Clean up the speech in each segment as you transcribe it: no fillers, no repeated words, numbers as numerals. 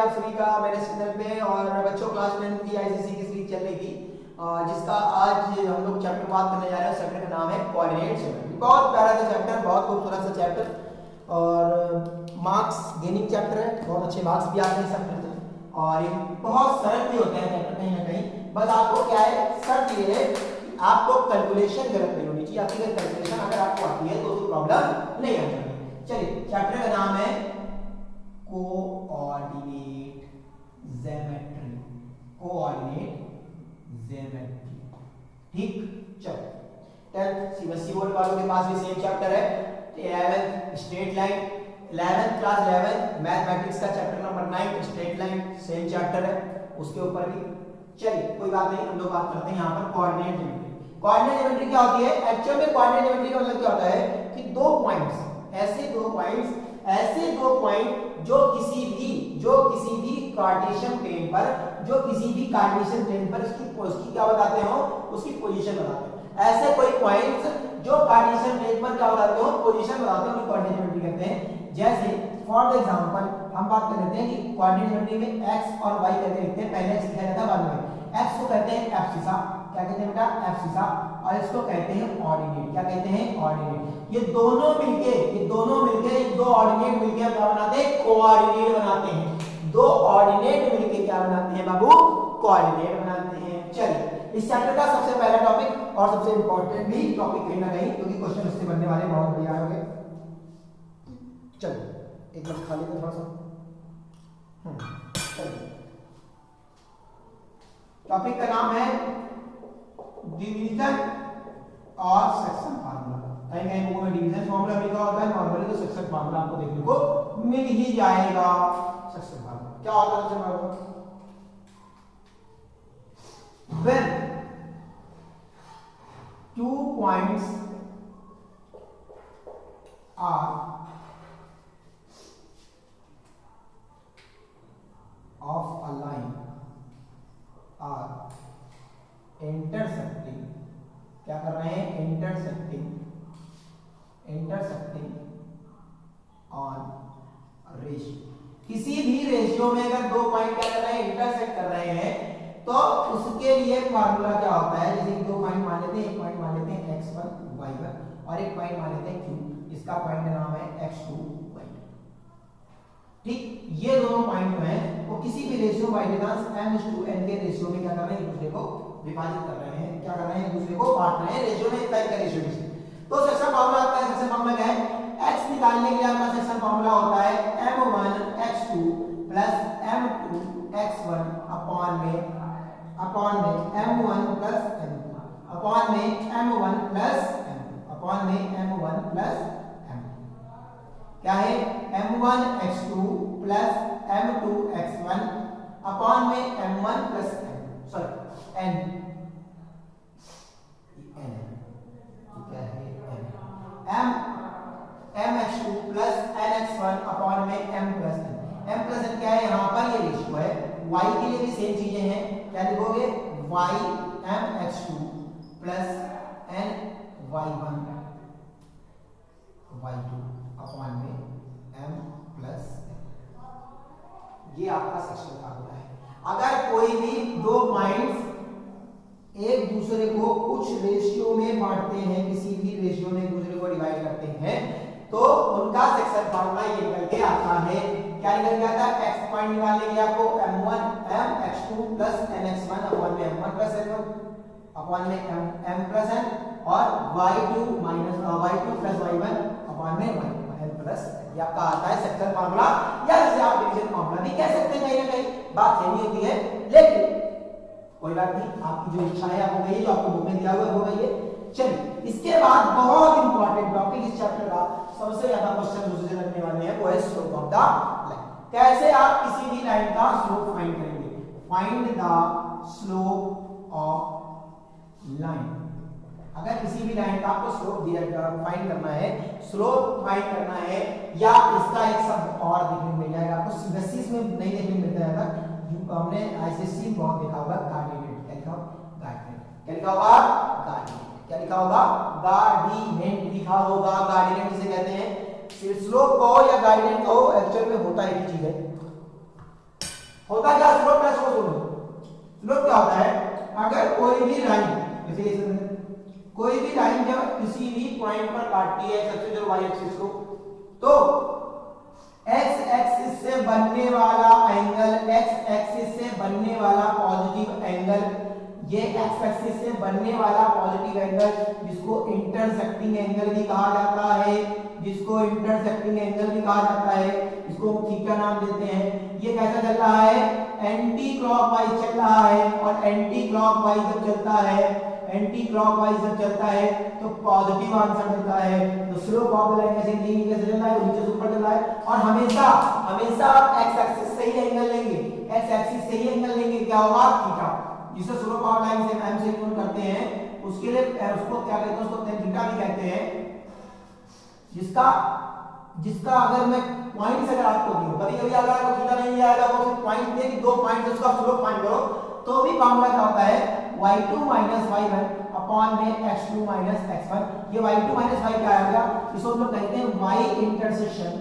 आप सभी का मेरे चैनल पे। और बच्चों क्लास 10 की आईसीएसई की सीरीज चल रही थी, जिसका आज हम लोग चैप्टर बात करने जा रहे हैं। चैप्टर का नाम है कोऑर्डिनेट ज्योमेट्री। बहुत प्यारा सा चैप्टर, बहुत खूबसूरत सा चैप्टर और मार्क्स गेनिंग चैप्टर है। बहुत अच्छे मार्क्स भी आते हैं इस चैप्टर से और ये बहुत सरल भी होते हैं चैप्टर कहीं ना कहीं। बस आपको क्या है, शर्त ये है कि आपको कैलकुलेशन गलत नहीं होनी चाहिए। आपकी कैलकुलेशन अगर आपको आती है तो प्रॉब्लम नहीं आ जाएगी। चलिए, चैप्टर का नाम है कोऑर्डिनेट ज्योमेट्री। कोऑर्डिनेट ज्योमेट्री, ठीक। चलो, 10th सीबीएसई बोर्ड वालों के पास भी सेम चैप्टर है। 11th straight line, 11th class 11 mathematics का chapter number 9 straight line same chapter है, उसके ऊपर भी। चलिए कोई बात नहीं, हम लोग बात करते हैं यहाँ पर कोऑर्डिनेट ज्योमेट्री। कोऑर्डिनेट ज्योमेट्री क्या होती है? एक्चुअल में कोऑर्डिनेट ज्योमेट्री का मतलब क्या होता है कि दो पॉइंट्स, ऐसे दो पॉइंट जो किसी भी कार्टेशियन प्लेन पर, उसकी क्या बताते हो, उसकी पोजीशन बताते हैं। ऐसे कोई पॉइंट्स जो कार्टेशियन प्लेन पर क्या बताते हो, पोजीशन बताते हैं, उन्हें कोऑर्डिनेट ज्योमेट्री कहते हैं। जैसे फॉर एग्जांपल हम बात कर लेते हैं कि कोऑर्डिनेट ज्योमेट्री में x और y करके लिखते हैं। पहले x लिखा जाता है, बाद में x को कहते हैं एब्सिसा। क्या कहते हैं बेटा? एब्सिसा। और इसको कहते हैं ऑर्डिनेट। क्या कहते हैं? ऑर्डिनेट। ये दोनों मिलके दो ऑर्डिनेट मिलके क्या बनाते हैं? कोऑर्डिनेट बनाते हैं। दो ऑर्डिनेट मिलके क्या बनाते हैं बाबू? कोऑर्डिनेट बनाते हैं। चलिए, इस चैप्टर का सबसे पहला टॉपिक और सबसे इंपॉर्टेंट भी टॉपिक कहीं ना कहीं, क्योंकि क्वेश्चन उससे बनने वाले बहुत बढ़िया होंगे। चलिए एक मिनट खा लेते थोड़ा सा। चलिए, टॉपिक का नाम है डिवीजन और सेक्शन फार्मूला। कहीं कहीं बुक में डिवीजन फार्मूला लिखा होता है, नॉर्मली तो सेक्शन फार्मूला आपको देखने को मिल ही जाएगा। सेक्शन फार्मूला क्या होता है? Section formula when two points are of a line are intersecting, क्या कर रहे हैं? intersecting on ratio। किसी भी रेशियो में अगर दो पॉइंट क्या कर रहे हैं? इंटरसेक्ट कर रहे हैं, तो उसके लिए फार्मूला क्या होता है? जैसे कि दो पॉइंट मान लेते हैं, एक पॉइंट मान लेते हैं x1 y1 और एक पॉइंट मान लेते हैं q। इसका पॉइंट का नाम है x2 y2। ठीक, ये दोनों पॉइंट जो हैं वो किसी भी रेशियो बाय डिफरेंस m/n के रेशियो में क्या कर रहे हैं? एक दूसरे को विभाजित कर रहे हैं। क्या कर रहे हैं? एक दूसरे को बांट रहे हैं रेशियो में, एक टाइप का रेशियो में। तो सेक्शन फार्मूला आता है। सेक्शन फार्मूला क्या है? x निकालने के लिए आपका सेक्शन फार्मूला होता है m1 x2 m2 x1 upon में m1 प्लस m2 अपॉन में m1 प्लस m2 अपॉन में m1 प्लस m2। क्या है? m1 x2 plus m2 x1 upon में m1 plus m2, sorry n क्या है? m x2 plus n x1 upon में m plus n क्या है? यहाँ पर ये रेशियो है। y के लिए भी सेम चीजें हैं। क्या लिखोगे? y m x2 plus n y1 y2 upon में m प्लस n। ये आपका सेक्शन फार्मूला है। अगर कोई भी दो पॉइंट्स एक दूसरे को कुछ रेशियो में बांटते हैं, किसी भी रेशियो में एक दूसरे को डिवाइड करते हैं, तो उनका सेक्शन फार्मूला ये निकल के आता है। क्या निकल के आता है? x पॉइंट निकालने के लिए आपको m1 m x2 plus n x1 upon में m1 प्लस n1 अपॉन में m प्लस n और y2 minus y2 plus y1 upon में n प्लस। ये आपका आता है सेक्शन फार्मूला, या जिसे आप डिवीजन फार्मूला भी कह सकते हैं। कहीं ना कहीं बात सेम होती है, लेकिन कोई बात नहीं, आपकी जो इच्छा है आपको गई, जो आपको बुक में दिया हुआ है वो गई। चलिए, इसके बाद बहुत इंपॉर्टेंट टॉपिक इस चैप्टर का, सबसे ज्यादा क्वेश्चन दूसरे लगने वाले हैं, वो है स्लोप ऑफ द लाइन। कैसे आप किसी भी लाइन का स्लोप फाइंड करेंगे? Find the slope of line. अगर किसी भी लाइन का आपको स्लोप फाइंड करना है, या इसका एक शब्द और देखने को मिल जाएगा आपको, सीबीएसई में नहीं देखने को मिलता है, हमने आईसीएसई बहुत देखा होगा, गार्डिनेट। क्या लिखा होगा? गार्डिनेट। क्या लिखा होगा? गार्डिनेट। क्या लिखा होगा? गार्डिनेट लिखा होगा। गार्डिनेट जिसे कहते हैं, स्लोप कहो या गार्डिनेट कहो, एक्चुअल में होता एक ही चीज है। होता क्या स्लोप प्लस को सुनो, स्लोप क्या होता है, अगर कोई भी लाइन जैसे इस कोई भी लाइन जब किसी भी पॉइंट पर काटती है सबसे जो वाई एक्सिस को, तो एक्स एक्सिस से बनने वाला एंगल, एक्स एक्सिस से बनने वाला पॉजिटिव एंगल, ये एक्स एक्सिस से बनने वाला पॉजिटिव एंगल जिसको इंटरसेक्टिंग एंगल भी कहा जाता है, जिसको इंटरसेक्टिंग एंगल भी कहा जाता है, इसको थीटा नाम देते हैं। ये कैसा चल रहा है, एंटी क्लॉकवाइज चल रहा है, और एंटी क्लॉकवाइज जब चलता है, एंटी क्लॉकवाइज जब चलता है तो पॉजिटिव आंसर मिलता है। तो स्लोप ऑफ द लाइन ऐसे कैसे चल रहा है, नीचे से ऊपर चल रहा है, और हमेशा हमेशा आप एक्स एक्सिस से ही एंगल लेंगे, एक्स एक्सिस से ही एंगल लेंगे, क्या होगा थीटा, जिसे स्लोप ऑफ लाइन से एम से यूज करते हैं, उसके लिए उसको क्या कहते हैं, उसको tan थीटा भी कहते हैं। जिसका अगर मैं पॉइंट से अगर आपको दूं, कभी-कभी अगर आपको थीटा नहीं आएगा तो सिर्फ पॉइंट दे कि दो पॉइंट से उसका स्लोप फाइंड करो, तो भी फॉर्मूला क्या होता है, y2 y1 अपॉन में x2 x1। ये y2 y क्या आ गया, इसको हम लोग कहते हैं y इंटरसेक्शन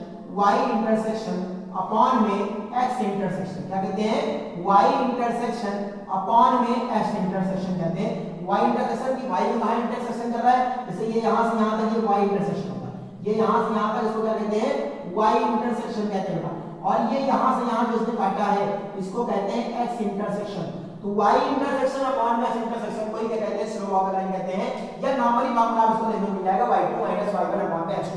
अपॉन में x इंटरसेक्शन, क्या कहते हैं, y इंटरसेक्शन अपॉन में x इंटरसेक्शन कहते हैं। y इंटरसेक्शन की y में कहां इंटरसेक्शन कर रहा है, जैसे ये यहां से यहां तक ये y इंटरसेक्शन होता है, ये यहां से यहां तक इसको क्या कहते हैं, y इंटरसेक्शन कहते हैं, और ये यहां से यहां जो इसने काटा है इसको कहते हैं x इंटरसेक्शन। तो y इंटरसेक्शन अपॉन में x इंटरसेक्शन को ही क्या कहते हैं, स्लोप ऑफ द लाइन कहते हैं, या नॉर्मली फॉर्मूला इसको देखने मिल जाएगा y2 y1 अपॉन में x2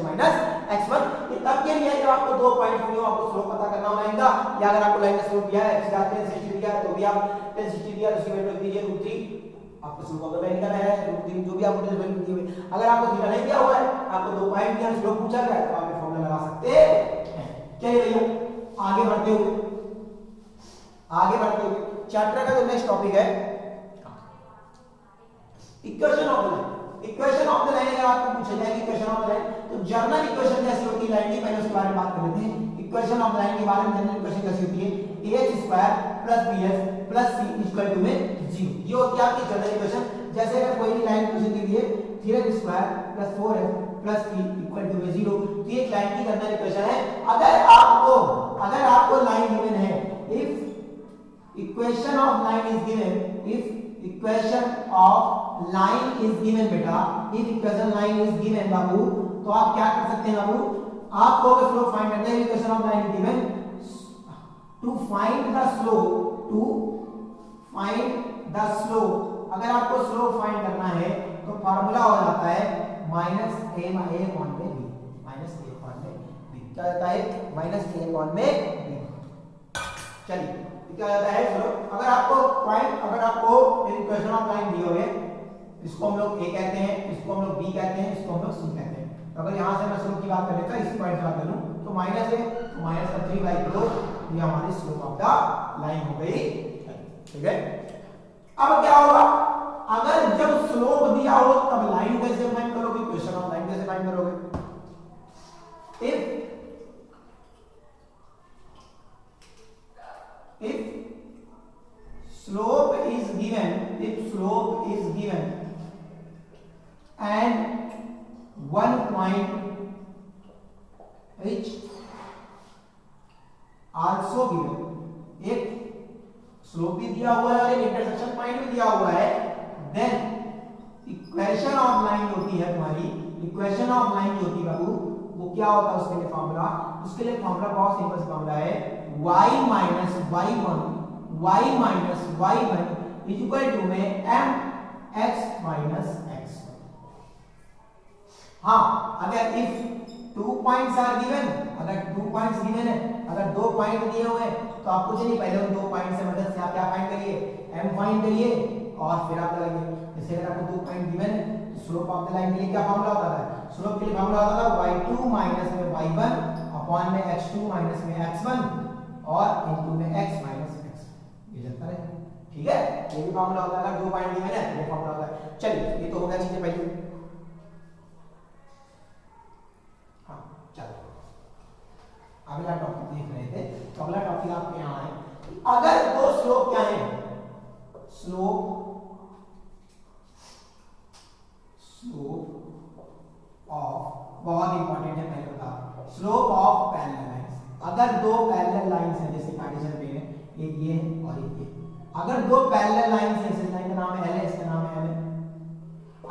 x1। ये तब के लिए जब आपको दो पॉइंट मिले हो, आपको स्लोप पता करना होगा, या अगर आपको लाइन का स्लोप दिया है x का 1060 दिया तो भी आप 1060 दिया, उसकी वैल्यू दीजिए √3, आपको स्लोप ऑफ द लाइन निकालना है √3, जो भी आपको वैल्यू दी हुई। अगर आपको थीटा नहीं दिया हुआ है, आपको दो पॉइंट दिया, स्लोप पूछा गया, तो आप ये फॉर्मूला लगा सकते हैं। चलिए भैया आगे बढ़ते हुए चैप्टर का जो नेक्स्ट टॉपिक है equation of the line. Equation of the line अगर आपको पूछा जाए इक्वेशन ऑफ द लाइन, तो जर्नल इक्वेशन कैसी होती है लाइन की, पहले उसके बारे में बात कर लेते हैं। इक्वेशन ऑफ द लाइन के बारे में जनरल इक्वेशन कैसी होती है, ax² + bs + c = में 0, ये होती है आपकी जनरल इक्वेशन। जैसे अगर कोई लाइन पूछी गई है 3x² + 4f + p = में 0, तो ये लाइन की जनरल इक्वेशन है। अगर आपको लाइन गिवन है, if equation of line is given, if equation of line is given बेटा, if equation line is given बाबू, तो आप क्या कर सकते हैं बाबू, आपको अगर स्लोप फाइंड करना है, equation of line is given, to find the slope, अगर आपको स्लोप फाइंड करना है तो फार्मूला हो जाता है -a/b, क्या जाता है, -a/b। चलिए क्या जाता है स्लोप, अगर आपको इक्वेशन ऑफ लाइन दी हुई है, इसको हम लोग a कहते हैं, इसको हम लोग b कहते हैं, इसको हम लोग c कहते हैं। तो अगर यहां से मैं स्लोप की बात कर लेता, इसी पॉइंट से बात कर लूं, तो माइनस है, तो माइनस का 3/2 ये हमारी स्लोप ऑफ द लाइन हो गई, ठीक है। अब क्या होगा, अगर जब स्लोप दिया हो तब लाइन कैसे फाइंड करोगे, इक्वेशन ऑफ लाइन कैसे फाइंड करोगे, if slope is given and one point which also given, एक स्लोप भी दिया हुआ है और एक इंटरसेक्शन पॉइंट भी दिया हुआ है, देन इक्वेशन ऑफ लाइन होती है तुम्हारी, इक्वेशन ऑफ लाइन जो होती है बाबू, वो क्या होता है उसके लिए फॉर्मूला, बहुत सिंपल सा फॉर्मूला है, y - y1 इक्वल टू में mx - x। हाँ, अगर इफ 2 पॉइंट्स आर गिवन, अगर 2 पॉइंट्स गिवन है, अगर 2 पॉइंट दिए हुए हैं, तो आप कुछ नहीं, पहले उन 2 पॉइंट से मदद से आप क्या फाइंड करिए, m फाइंड करिए, और फिर आप लगाइए। जैसे अगर आपको 2 पॉइंट गिवन है, तो स्लोप ऑफ द लाइन के लिए क्या फॉर्मूला होता था, स्लोप के लिए फॉर्मूला होता था y2 - में y1 अपॉन में x2 - में x1 और इनटू में x - x, ये चलता है, ठीक है। ये भी फॉर्मूला होता है, अगर 2 पॉइंट गिवन है ये फॉर्मूला होता है। चलिए ये तो हो गया चीजें पहले, हाँ चलो अगला टॉपिक देख रहे थे, तो अगला टॉपिक आपके यहाँ है, अगर दो स्लोप क्या है, स्लोप ऑफ, बहुत इंपॉर्टेंट है, पहले बता, स्लोप ऑफ पैरेलल लाइंस, अगर दो पैरेलल लाइंस हैं, जैसे कार्टेशियन प्लेन है, एक ये और एक ये। अगर दो पैरेलल लाइंस हैं, इस लाइन का नाम है L है, इसका नाम है M है।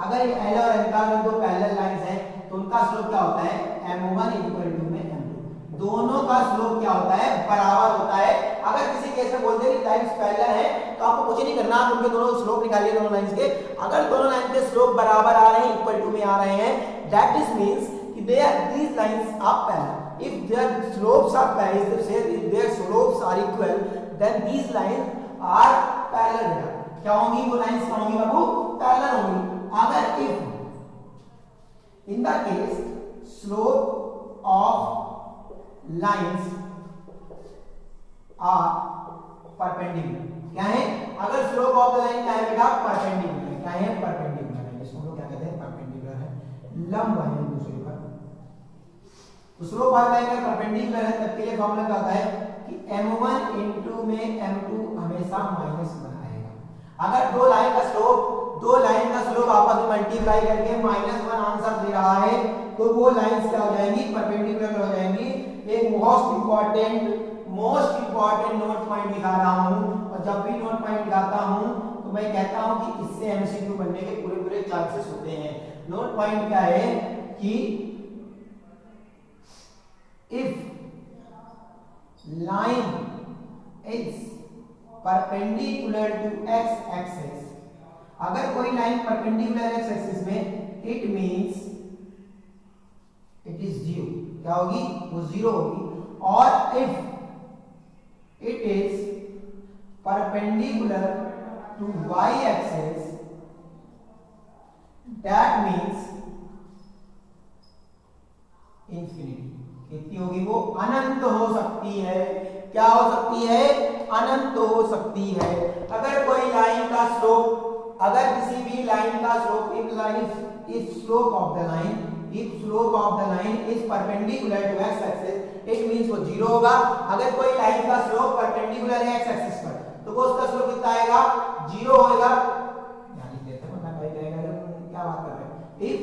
अगर ये L और M का अगर दो पैरेलल लाइंस हैं तो उनका स्लोप क्या होता है, M1 इक्वल टू में M2। दोनों का स्लोप क्या होता है, बराबर होता है। अगर किसी केस में बोलते हैं कि लाइंस पैरेलल है तो आपको कुछ नहीं करना, आप उनके दोनों स्लोप निकालिए दोनों लाइंस के। अगर दोनों लाइन के स्लोप बराबर आ रहे हैं, इक्वल टू में आ रहे हैं, दैट इज मींस कि these lines are parallel. If their slopes are parallel, if their slopes are equal, then these lines are parallel. क्या होंगी वो लाइंस, क्या होंगी बाबू, पैरेलल होंगी। अगर if in the case slope of lines are perpendicular, क्या है, अगर स्लोप ऑफ द लाइन क्या है बेटा, परपेंडिकुलर। क्या है, परपेंडिकुलर है, इसको लोग क्या कहते हैं, परपेंडिकुलर है, लंब है एक दूसरे पर। तो स्लोप ऑफ लाइन अगर परपेंडिकुलर है तब के लिए फॉर्मूला क्या होता है कि m1 इनटू में m2 हमेशा -1 आएगा। अगर दो लाइन का स्लोप आपस में मल्टीप्लाई करके -1 आंसर दे रहा है तो वो लाइंस क्या हो जाएंगी, परपेंडिकुलर हो जाएंगी। एक मोस्ट इंपॉर्टेंट नोट पॉइंट दिखा रहा हूं, और जब भी नोट पॉइंट दिखाता हूं तो मैं कहता हूं कि इससे एमसीक्यू बनने के पूरे चांसेस होते हैं। नोट पॉइंट क्या है कि if line is perpendicular to x axis, अगर कोई लाइन परपेंडिकुलर x एक्सिस में, it means it is zero. क्या होगी, वो जीरो होगी। और if it is perpendicular to y axis, that means infinity. कितनी होगी वो, अनंत हो सकती है। क्या हो सकती है, अनंत हो सकती है। अगर कोई लाइन का स्लोप, अगर किसी भी लाइन का slope, if slope of the line is perpendicular to x axis, it means वो जीरो होगा। अगर कोई लाइन का स्लोप परपेंडिकुलर है x एक्सिस पर तो वो उसका स्लोप कितना आएगा, जीरो होएगा। यानी देखते हैं मतलब क्या बात कर रहे हैं, if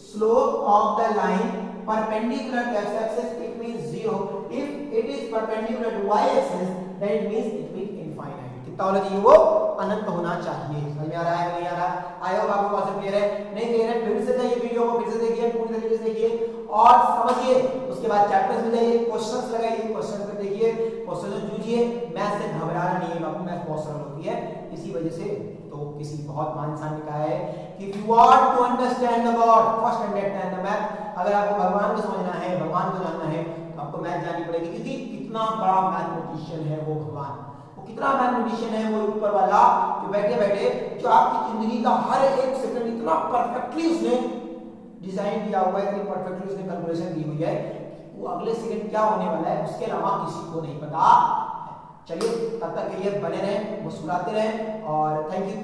slope of the line perpendicular to x axis, it means 0. If it is perpendicular to y axis, then it means it will infinite. कितना होना चाहिए, वो अनंत होना चाहिए। समझ में आ रहा है नहीं आ रहा, आई होप आपको कॉन्सेप्ट क्लियर है। नहीं क्लियर है फिर से जाइए, वीडियो को फिर से देखिए, पूरी तरीके से देखिए और समझिए। उसके बाद चैप्टर्स में जाइए, क्वेश्चंस लगाइए, क्वेश्चन पे देखिए, क्वेश्चन से जूझिए। मैथ से घबराना नहीं है बाबू, मैथ बहुत सरल होती है। इसी वजह से तो किसी बहुत महान इंसान ने कहा है कि if you want to understand the God, first understand the math। अगर आपको भगवान को समझना है, भगवान को जानना है तो आपको मैथ जाननी पड़ेगी, क्योंकि कितना बड़ा मैथमेटिशियन है वो भगवान, वो कितना मैथमेटिशियन है वो ऊपर वाला, जो बैठे बैठे जो आपकी जिंदगी का हर एक सेकंड इतना परफेक्टली उसने डिजाइन किया हुआ है, इतनी परफेक्टली उसने कैलकुलेशन की हुई है, वो अगले सेकंड क्या होने वाला है उसके अलावा किसी को नहीं पता। चलिए तब तक के लिए बने रहें, मुस्कुराते रहें और थैंक यू।